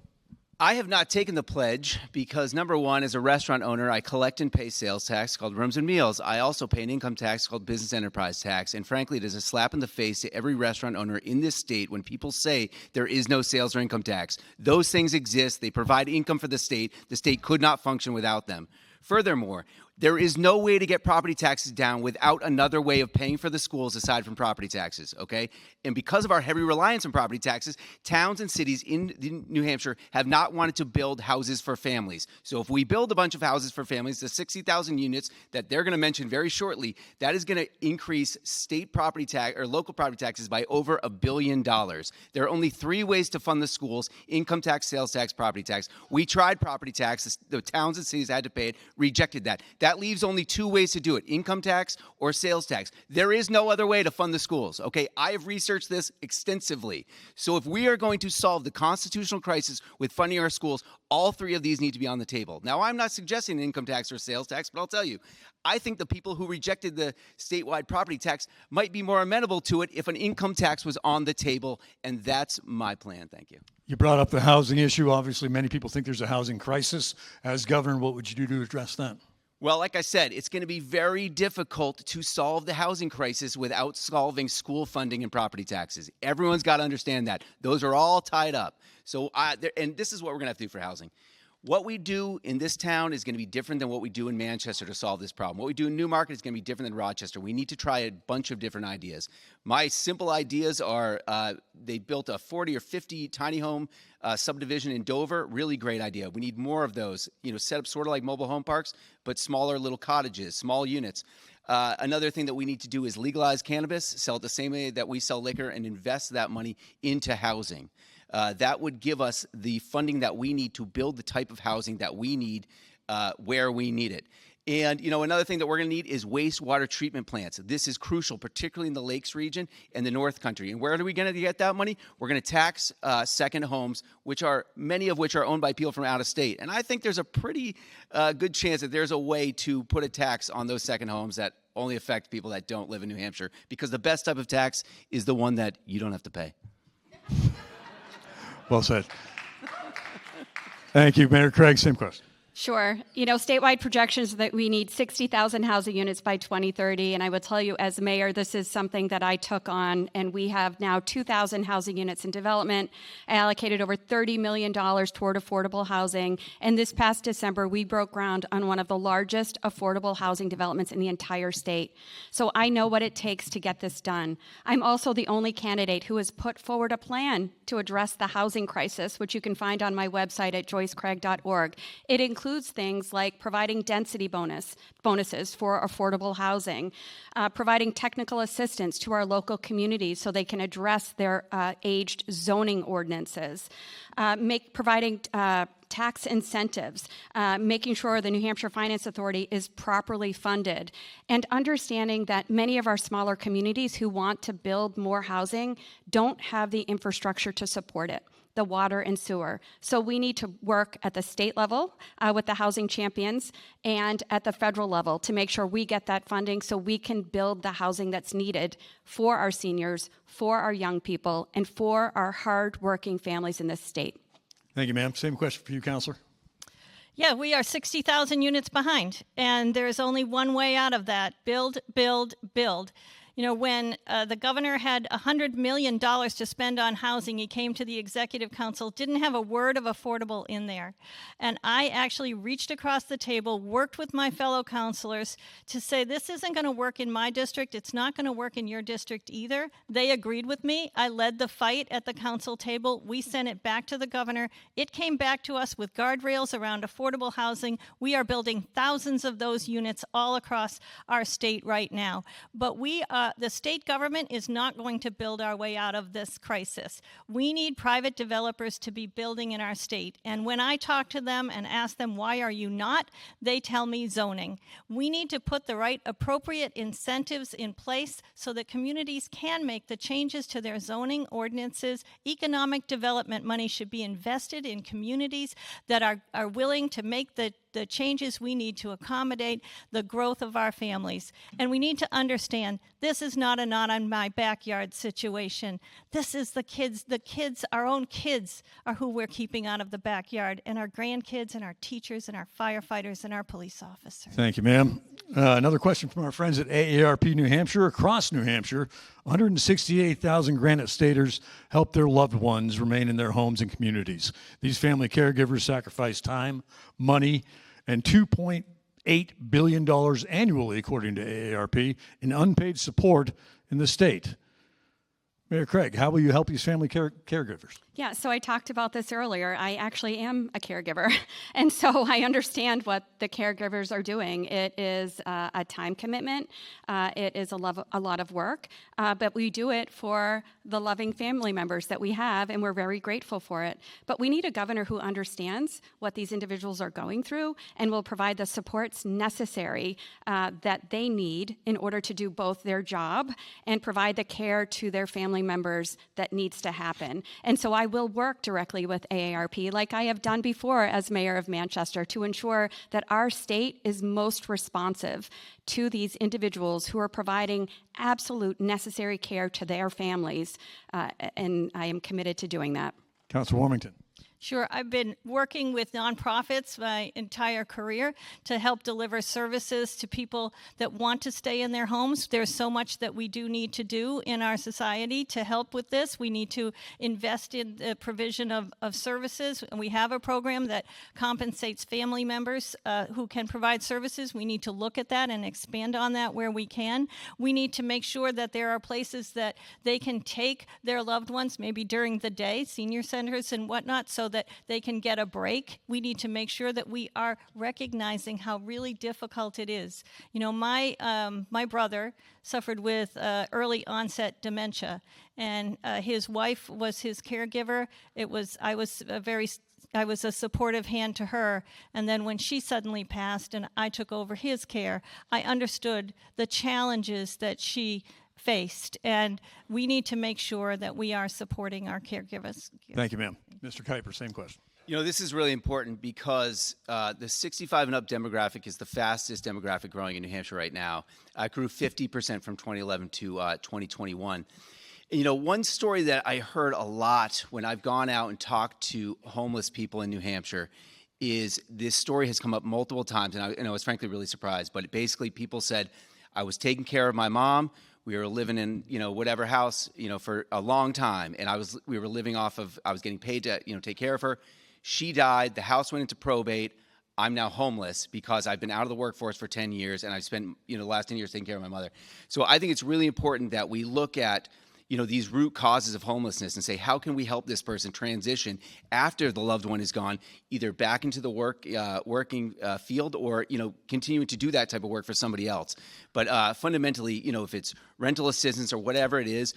I have not taken the pledge because, number one, as a restaurant owner, I collect and pay sales tax called rooms and meals. I also pay an income tax called business enterprise tax. And frankly, it is a slap in the face to every restaurant owner in this state when people say there is no sales or income tax. Those things exist. They provide income for the state. The state could not function without them. Furthermore, there is no way to get property taxes down without another way of paying for the schools aside from property taxes, okay? And because of our heavy reliance on property taxes, towns and cities in New Hampshire have not wanted to build houses for families. So if we build a bunch of houses for families, the 60,000 units that they're going to mention very shortly, that is going to increase state property tax or local property taxes by over $1 billion. There are only 3 ways to fund the schools: income tax, sales tax, property tax. We tried property tax. The towns and cities had to pay it, rejected that. That leaves only 2 ways to do it: income tax or sales tax. There is no other way to fund the schools, okay? I have researched this extensively. So if we are going to solve the constitutional crisis with funding our schools, all 3 of these need to be on the table. Now, I'm not suggesting an income tax or sales tax, but I'll tell you, I think the people who rejected the statewide property tax might be more amenable to it if an income tax was on the table, and that's my plan. Thank you. You brought up the housing issue. Obviously, many people think there's a housing crisis. As governor, what would you do to address that? Well, like I said, it's going to be very difficult to solve the housing crisis without solving school funding and property taxes. Everyone's got to understand that. Those are all tied up. So, and this is what we're going to have to do for housing. What we do in this town is going to be different than what we do in Manchester to solve this problem. What we do in Newmarket is going to be different than Rochester. We need to try a bunch of different ideas. My simple ideas are they built a 40 or 50 tiny home subdivision in Dover. Really great idea. We need more of those, set up sort of like mobile home parks, but smaller little cottages, small units. Another thing that we need to do is legalize cannabis, sell it the same way that we sell liquor, and invest that money into housing. That would give us the funding that we need to build the type of housing that we need where we need it. And, another thing that we're going to need is wastewater treatment plants. This is crucial, particularly in the Lakes region and the North Country. And where are we going to get that money? We're going to tax second homes, many of which are owned by people from out of state. And I think there's a pretty good chance that there's a way to put a tax on those second homes that only affect people that don't live in New Hampshire, because the best type of tax is the one that you don't have to pay. Well said. Thank you, Mayor Craig. Same question. Sure. Statewide projections that we need 60,000 housing units by 2030. And I will tell you, as mayor, this is something that I took on. And we have now 2,000 housing units in development. I allocated over $30 million toward affordable housing. And this past December, we broke ground on one of the largest affordable housing developments in the entire state. So I know what it takes to get this done. I'm also the only candidate who has put forward a plan to address the housing crisis, which you can find on my website at joycecraig.org. It includes things like providing density bonuses for affordable housing, providing technical assistance to our local communities so they can address their aged zoning ordinances, providing tax incentives, making sure the New Hampshire Finance Authority is properly funded, and understanding that many of our smaller communities who want to build more housing don't have the infrastructure to support it, the water and sewer. So we need to work at the state level with the housing champions and at the federal level to make sure we get that funding so we can build the housing that's needed for our seniors, for our young people, and for our hard-working families in this state. Thank you, ma'am. Same question for you, Counselor. Yeah, we are 60,000 units behind, and there's only one way out of that: build, build, build. When the governor had $100 million to spend on housing, he came to the executive council, didn't have a word of affordable in there. And I actually reached across the table, worked with my fellow councilors to say, this isn't going to work in my district. It's not going to work in your district either. They agreed with me. I led the fight at the council table. We sent it back to the governor. It came back to us with guardrails around affordable housing. We are building thousands of those units all across our state right now. But we the state government is not going to build our way out of this crisis. We need private developers to be building in our state. And when I talk to them and ask them, why are you not? They tell me zoning. We need to put the right appropriate incentives in place so that communities can make the changes to their zoning ordinances. Economic development money should be invested in communities that are willing to make the changes we need to accommodate the growth of our families. And we need to understand this is not a not on my backyard situation. This is the kids, our own kids are who we're keeping out of the backyard, and our grandkids and our teachers and our firefighters and our police officers. Thank you, ma'am. Another question from our friends at AARP New Hampshire. Across New Hampshire, 168,000 Granite Staters help their loved ones remain in their homes and communities. These family caregivers sacrifice time, money, and $2.8 billion annually, according to AARP, in unpaid support in the state. Mayor Craig, how will you help these family caregivers? Yeah, so I talked about this earlier. I actually am a caregiver, and so I understand what the caregivers are doing. It is a time commitment. It is a lot of work, but we do it for the loving family members that we have, and we're very grateful for it. But we need a governor who understands what these individuals are going through and will provide the supports necessary that they need in order to do both their job and provide the care to their family members that needs to happen. And so I will work directly with AARP, like I have done before as mayor of Manchester, to ensure that our state is most responsive to these individuals who are providing absolute necessary care to their families, and I am committed to doing that. Councilor Warmington. Sure. I've been working with nonprofits my entire career to help deliver services to people that want to stay in their homes. There's so much that we do need to do in our society to help with this. We need to invest in the provision of services. And we have a program that compensates family members who can provide services. We need to look at that and expand on that where we can. We need to make sure that there are places that they can take their loved ones, maybe during the day, senior centers and whatnot, so that they can get a break. We need to make sure that we are recognizing how really difficult it is. You know, my brother suffered with early onset dementia, and his wife was his caregiver. I was a supportive hand to her, and then when she suddenly passed and I took over his care, I understood the challenges that she faced, and we need to make sure that we are supporting our caregivers. Thank you, ma'am. Mr. Kuiper, same question. You know, this is really important because the 65 and up demographic is the fastest demographic growing in New Hampshire right now. It grew 50% from 2011 to 2021. And, you know, one story that I heard a lot when I've gone out and talked to homeless people in New Hampshire is this story has come up multiple times, and I was frankly really surprised. But basically, people said, I was taking care of my mom. We were living in, you know, whatever house, you know, for a long time. And we were living off of, I was getting paid to, you know, take care of her. She died. The house went into probate. I'm now homeless because I've been out of the workforce for 10 years and I've spent, you know, the last 10 years taking care of my mother. So I think it's really important that we look at, you know, these root causes of homelessness and say, how can we help this person transition after the loved one is gone, either back into the working field or, you know, continuing to do that type of work for somebody else. But fundamentally, you know, if it's rental assistance or whatever it is,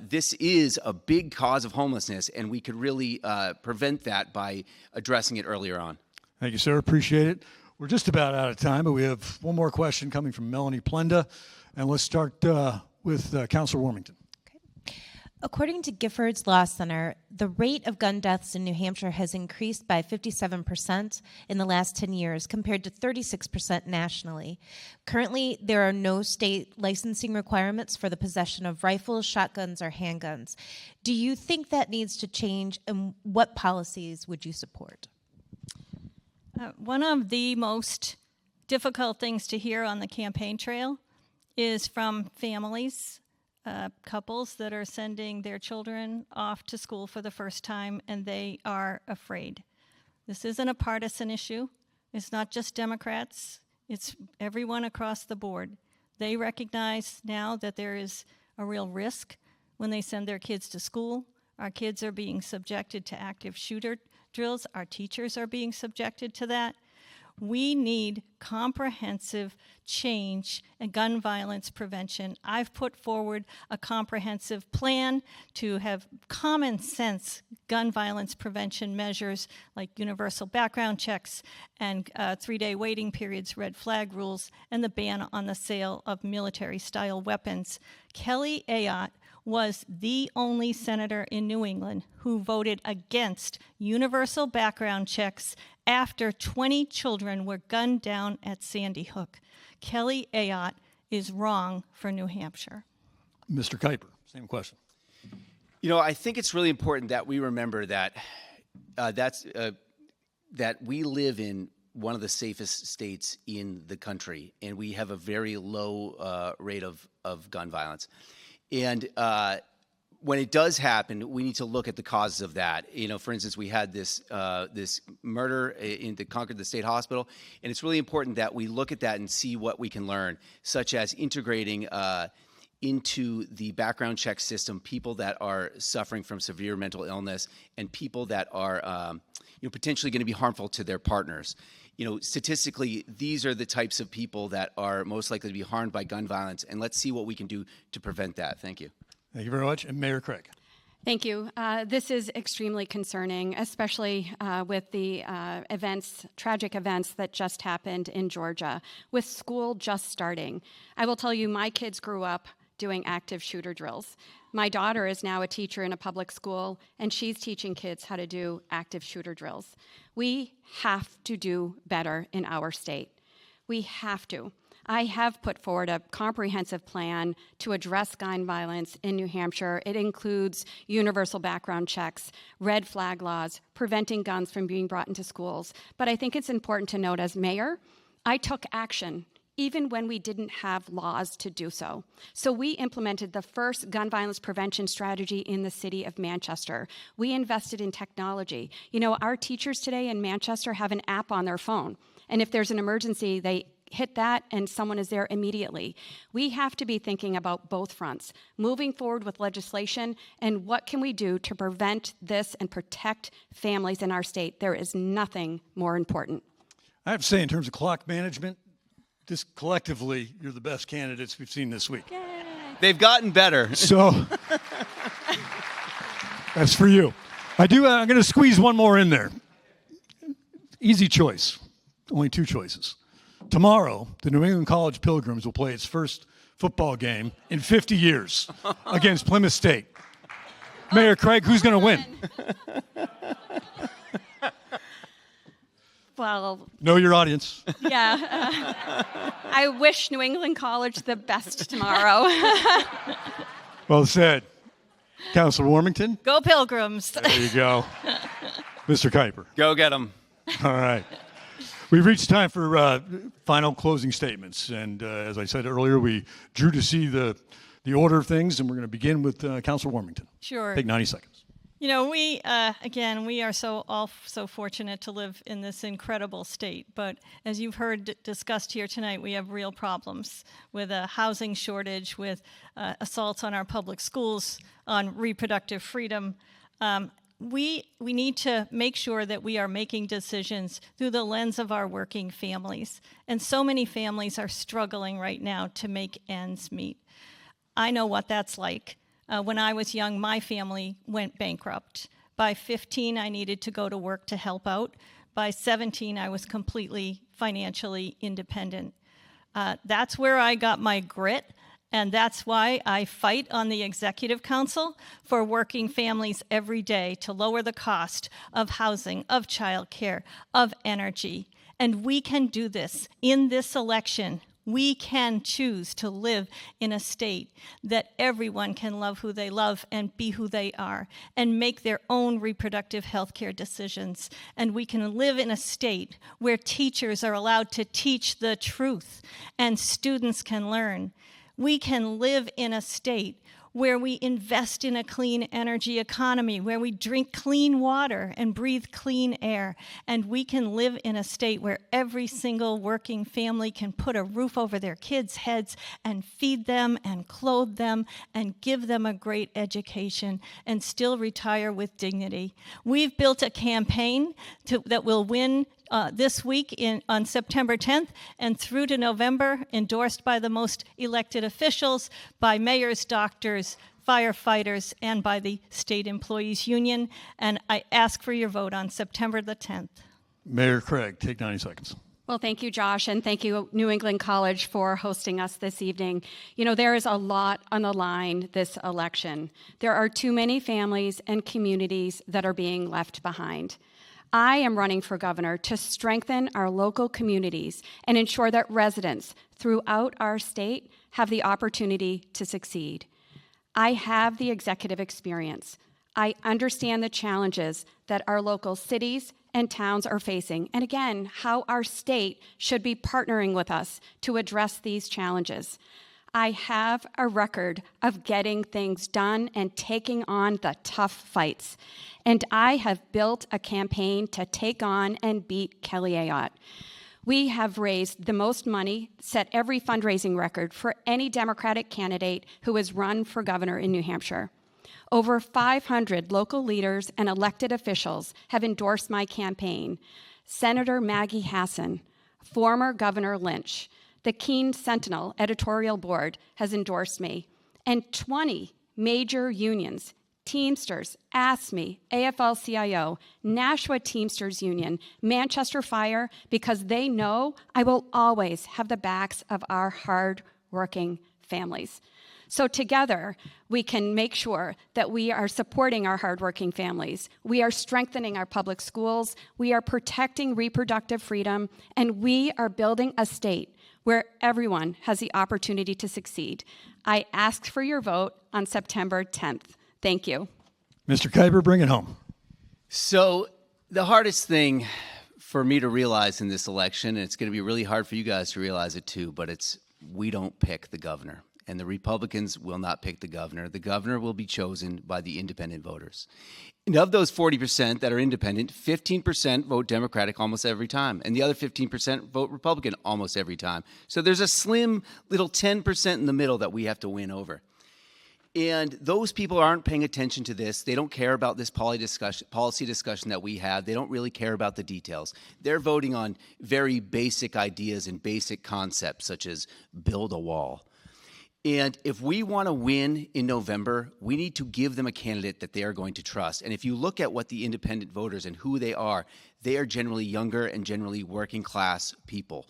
this is a big cause of homelessness, and we could really prevent that by addressing it earlier on. Thank you, sir. Appreciate it. We're just about out of time, but we have one more question coming from Melanie Plenda, and let's start with Councilor Warmington. According to Giffords Law Center, the rate of gun deaths in New Hampshire has increased by 57% in the last 10 years, compared to 36% nationally. Currently, there are no state licensing requirements for the possession of rifles, shotguns, or handguns. Do you think that needs to change, and what policies would you support? One of the most difficult things to hear on the campaign trail is from families, couples that are sending their children off to school for the first time, and they are afraid. This isn't a partisan issue. It's not just Democrats. It's everyone across the board. They recognize now that there is a real risk when they send their kids to school. Our kids are being subjected to active shooter drills. Our teachers are being subjected to that. We need comprehensive change in gun violence prevention. I've put forward a comprehensive plan to have common sense gun violence prevention measures like universal background checks and 3-day waiting periods, red flag rules, and the ban on the sale of military-style weapons. Kelly Ayotte was the only senator in New England who voted against universal background checks after 20 children were gunned down at Sandy Hook. Kelly Ayotte is wrong for New Hampshire. Mr. Kuiper, same question. You know, I think it's really important that we remember that that we live in one of the safest states in the country, and we have a very low rate of gun violence. And when it does happen, we need to look at the causes of that. You know, for instance, we had this murder that conquered the state hospital, and it's really important that we look at that and see what we can learn, such as integrating into the background check system people that are suffering from severe mental illness and people that are potentially going to be harmful to their partners. You know, statistically, these are the types of people that are most likely to be harmed by gun violence, and let's see what we can do to prevent that. Thank you. Thank you very much. And Mayor Craig. Thank you. This is extremely concerning, especially with the tragic events that just happened in Georgia, with school just starting. I will tell you, my kids grew up doing active shooter drills. My daughter is now a teacher in a public school, and she's teaching kids how to do active shooter drills. We have to do better in our state. We have to. I have put forward a comprehensive plan to address gun violence in New Hampshire. It includes universal background checks, red flag laws, preventing guns from being brought into schools. But I think it's important to note, as mayor, I took action even when we didn't have laws to do so. So we implemented the first gun violence prevention strategy in the city of Manchester. We invested in technology. You know, our teachers today in Manchester have an app on their phone, and if there's an emergency, they hit that and someone is there immediately. We have to be thinking about both fronts, moving forward with legislation and what can we do to prevent this and protect families in our state. There is nothing more important. I have to say, in terms of clock management, this collectively, you're the best candidates we've seen this week. Yay. They've gotten better. So that's for you. I'm going to squeeze one more in there. Easy choice. Only two choices. Tomorrow, the New England College Pilgrims will play its first football game in 50 years against Plymouth State. Mayor Craig, who's going to win? Well, know your audience. Yeah. I wish New England College the best tomorrow. Well said. Councilor Warmington? Go Pilgrims. There you go. Mr. Kuiper? Go get them. All right. We've reached time for final closing statements. And as I said earlier, we drew to see the order of things, and we're going to begin with Councilor Warmington. Sure. Take 90 seconds. You know, we are so fortunate to live in this incredible state. But as you've heard discussed here tonight, we have real problems with a housing shortage, with assaults on our public schools, on reproductive freedom. We need to make sure that we are making decisions through the lens of our working families. And so many families are struggling right now to make ends meet. I know what that's like. When I was young, my family went bankrupt. By 15, I needed to go to work to help out. By 17, I was completely financially independent. That's where I got my grit, and that's why I fight on the Executive Council for working families every day to lower the cost of housing, of childcare, of energy. And we can do this in this election. We can choose to live in a state that everyone can love who they love and be who they are and make their own reproductive health care decisions. And we can live in a state where teachers are allowed to teach the truth and students can learn. We can live in a state where we invest in a clean energy economy, where we drink clean water and breathe clean air. And we can live in a state where every single working family can put a roof over their kids' heads and feed them and clothe them and give them a great education and still retire with dignity. We've built a campaign that will win this week on September 10th and through to November, endorsed by the most elected officials, by mayors, doctors, firefighters, and by the State Employees Union. And I ask for your vote on September the 10th. Mayor Craig, take 90 seconds. Well, thank you, Josh, and thank you, New England College, for hosting us this evening. You know, there is a lot on the line this election. There are too many families and communities that are being left behind. I am running for governor to strengthen our local communities and ensure that residents throughout our state have the opportunity to succeed. I have the executive experience. I understand the challenges that our local cities and towns are facing, and again, how our state should be partnering with us to address these challenges. I have a record of getting things done and taking on the tough fights, and I have built a campaign to take on and beat Kelly Ayotte. We have raised the most money, set every fundraising record for any Democratic candidate who has run for governor in New Hampshire. Over 500 local leaders and elected officials have endorsed my campaign. Senator Maggie Hassan, former Governor Lynch, the Keene Sentinel editorial board has endorsed me, and 20 major unions, Teamsters, AFSCME, AFL-CIO, Nashua Teamsters Union, Manchester Fire, because they know I will always have the backs of our hard-working families. So together, we can make sure that we are supporting our hardworking families. We are strengthening our public schools. We are protecting reproductive freedom. And we are building a state where everyone has the opportunity to succeed. I ask for your vote on September 10th. Thank you. Mr. Kuiper, bring it home. So the hardest thing for me to realize in this election, and it's going to be really hard for you guys to realize it too, but it's we don't pick the governor. And the Republicans will not pick the governor. The governor will be chosen by the independent voters. And of those 40% that are independent, 15% vote Democratic almost every time. And the other 15% vote Republican almost every time. So there's a slim little 10% in the middle that we have to win over. And those people aren't paying attention to this. They don't care about this policy discussion that we have. They don't really care about the details. They're voting on very basic ideas and basic concepts, such as build a wall. And if we want to win in November, we need to give them a candidate that they are going to trust. And if you look at what the independent voters and who they are generally younger and generally working class people,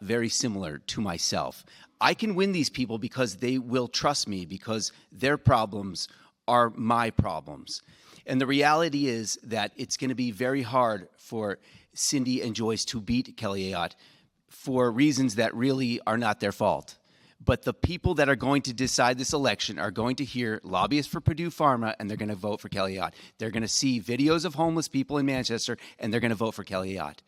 very similar to myself. I can win these people because they will trust me, because their problems are my problems. And the reality is that it's going to be very hard for Cindy and Joyce to beat Kelly Ayotte for reasons that really are not their fault. But the people that are going to decide this election are going to hear lobbyists for Purdue Pharma, and they're going to vote for Kelly Ayotte. They're going to see videos of homeless people in Manchester, and they're going to vote for Kelly Ayotte.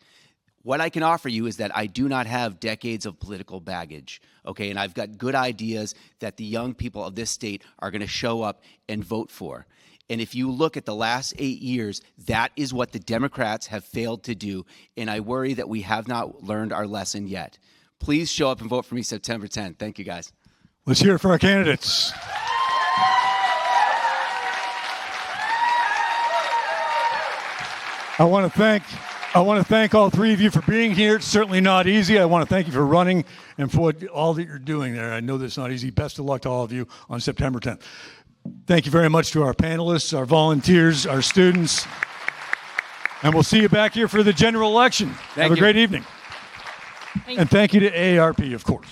What I can offer you is that I do not have decades of political baggage, okay? And I've got good ideas that the young people of this state are going to show up and vote for. And if you look at the last 8 years, that is what the Democrats have failed to do, and I worry that we have not learned our lesson yet. Please show up and vote for me September 10th. Thank you, guys. Let's hear it for our candidates. I want to thank all three of you for being here. It's certainly not easy. I want to thank you for running and for all that you're doing there. I know that's not easy. Best of luck to all of you on September 10th. Thank you very much to our panelists, our volunteers, our students. And we'll see you back here for the general election. Have a great evening. And thank you to AARP, of course.